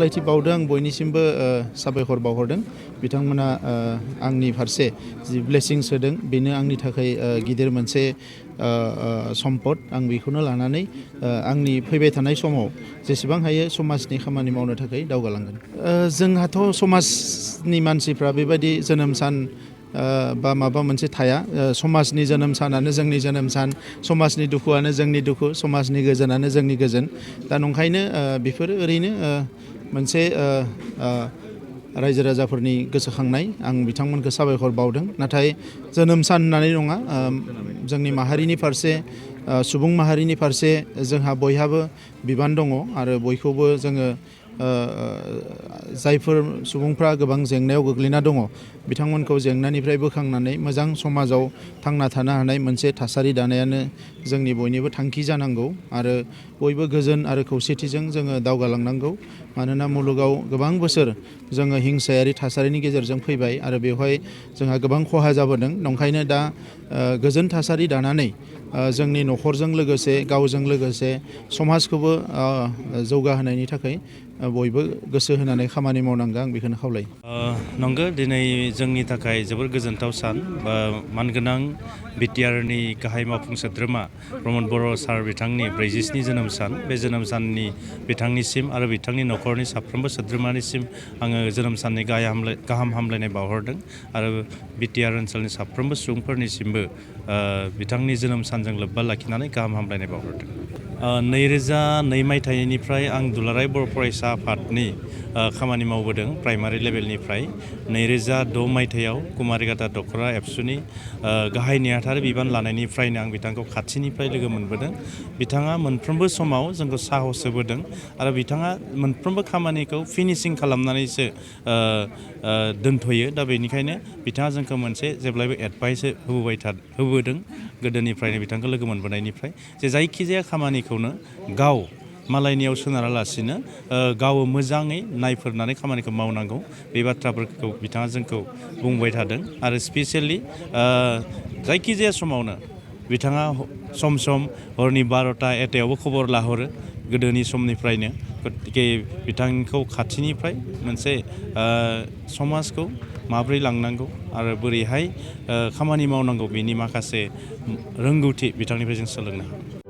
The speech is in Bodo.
हामलायथि बावदों आं बयनिसिमबो साबायखर बावहरदों बिथांमोना आंनि फारसे जि ब्लेसिंस होदों बेनो आंनि थाखाय गिदिर मोनसे सम्पद आं बेखौनो लानानै आंनि फैबाय थानाय समाव जेसेबां हायो समाजनि खामानि मावनो थाखाय दावगालांगोन। जोंहाथ' समाजनि मानसिफ्रा बेबायदि जोनोम सान बा माबा मोनसे थाया समाजनि जोनोम सानानो जोंनि जोनोम सान समाजनि दुखुआनो जोंनि दुखु समाजनि गोजोनानो जोंनि गोजोन दा नंखायनो बेफोरो ओरैनो मोनसे रायजो राजाफोरनि गोसोखांनाय आं बिथांमोनखौ साबायखर बावदों नाथाय जोनोम सान होननानै नङा जोंनि माहारिनि फारसे सुबुं माहारिनि फारसे जोंहा बयहाबो बिबान दङ आरो बयखौबो जोङो जायफोर सुबुंफ्रा गोबां जेंनायाव गोग्लैना दङ बिथांमोनखौ जेंनानिफ्राय बोखांनानै मोजां समाजाव थांना थानो हानाय मोनसे थासारि दानायानो जोंनि बयनिबो थांखि जानांगौ आरो बयबो गोजोन आरो खौसेथिजों जोङो दावगालांनांगौ मानोना मुलुगाव गोबां बोसोर जोङो हिंसायारि थासारिनि गेजेरजों फैबाय आरो बेवहाय जोंहा गोबां खहा जाबोदों नंखायनो दा गोजोन थासारि दानानै जोंनि न'खरजों लोगोसे गावजों लोगोसे समाजखौबो जौगाहोनायनि थाखाय बयबो गोसो होनानै खामानि मावनांगौ आं बेखौनो खावलायो। नंगौ दिनै जोंनि थाखाय जोबोर गोजोनथाव सान मानगोनां बिटिआरनि गाहाय मावफुं सोद्रोमा प्रमद बर' सार बिथांनि 47 जोनोम सान बे जोनोम साननि बिथांनिसिम आरो बिथांनि न'खरनि साफ्रोमबो सोद्रोमानिसिम आङो जोनोम साननि गाहाम हामलायनाय बावहरदों आरो बिटिआर ओनसोलनि साफ्रोमबो सुबुंफोरनिसिमबो बिथांनि जोनोम सानजों लोब्बा लाखिनानै गाहाम हामलायनाय बावहरदों। 2002 मायथाइनिफ्राय आं दुलाराय बर' फरायसा आफादनि खामानि मावबोदों प्राइमारि लेभेलनिफ्राय 2006 मायथाइयाव कुमारिघाटा दख'रा एबसुनि गाहाय नेहाथारि बिबान लानायनिफ्रायनो आं बिथांखौ खाथिनिफ्राय लोगो मोनबोदों। बिथाङा मोनफ्रोमबो समाव जोंखौ साहस होबोदों आरो बिथाङा मोनफ्रोमबो खामानिखौ फिनिशिं खालामनानैसो दोनथ'यो दा बेनिखायनो बिथाङा जोंखौ मोनसे जेब्लायबो एडभाइस होबोदों गोदोनिफ्रायनो बिथांखौ लोगो मोनबोनायनिफ्राय जे जायखिजाया खामानिखौनो गाव मालायनियाव सोनारालासिनो गाव मोजाङै नायफोरनानै खामानिखौ मावनांगौ बे बाथ्राफोरखौ बिथाङा जोंखौ बुंबाय थादों आरो स्पेसियेलि जायखिजाया समावनो बिथाङा सम सम हरनि 12टा 1टायावबो खबर लाहरो गोदोनि समनिफ्रायनो गतिके बिथांखौ खाथिनिफ्राय मोनसे समाजखौ माब्रै लांनांगौ आरो बोरैहाय खामानि मावनांगौ बेनि माखासे रोंगौथि बिथांनिफ्राय जों सोलोंनो हायो।